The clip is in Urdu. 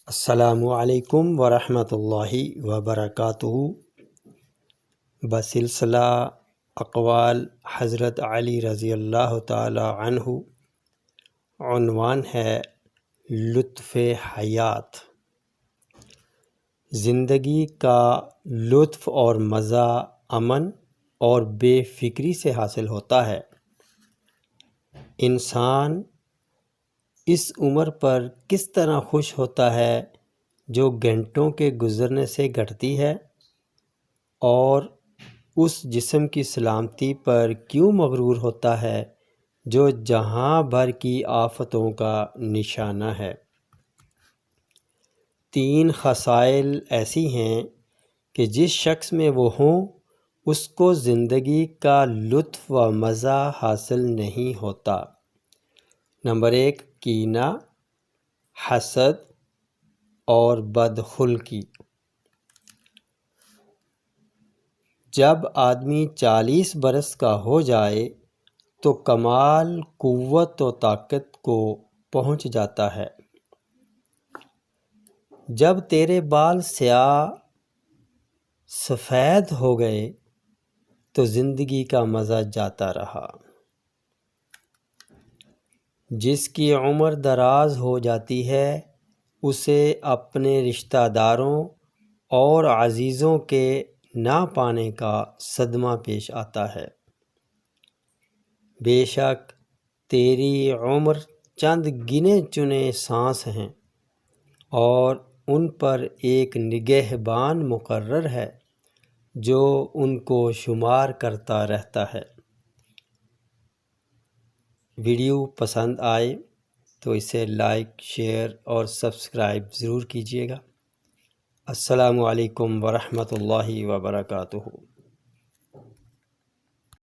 السلام علیکم ورحمۃ اللہ وبرکاتہ۔ بسلسلہ اقوال حضرت علی رضی اللہ تعالی عنہ، عنوان ہے لطف حیات۔ زندگی کا لطف اور مزہ امن اور بے فکری سے حاصل ہوتا ہے۔ انسان اس عمر پر کس طرح خوش ہوتا ہے جو گھنٹوں کے گزرنے سے گھٹتی ہے، اور اس جسم کی سلامتی پر کیوں مغرور ہوتا ہے جو جہاں بھر کی آفتوں کا نشانہ ہے۔ 3 خصائل ایسی ہیں کہ جس شخص میں وہ ہوں اس کو زندگی کا لطف و مزہ حاصل نہیں ہوتا۔ نمبر 1، کینہ، حسد اور بدخلقی۔ جب آدمی 40 برس کا ہو جائے تو کمال قوت و طاقت کو پہنچ جاتا ہے۔ جب تیرے بال سیاہ سفید ہو گئے تو زندگی کا مزہ جاتا رہا۔ جس کی عمر دراز ہو جاتی ہے اسے اپنے رشتہ داروں اور عزیزوں کے نہ پانے کا صدمہ پیش آتا ہے۔ بے شک تیری عمر چند گنے چنے سانس ہیں اور ان پر ایک نگہبان مقرر ہے جو ان کو شمار کرتا رہتا ہے۔ ویڈیو پسند آئے تو اسے لائک، شیئر اور سبسکرائب ضرور کیجیے گا۔ السلام علیکم ورحمۃ اللہ وبرکاتہ۔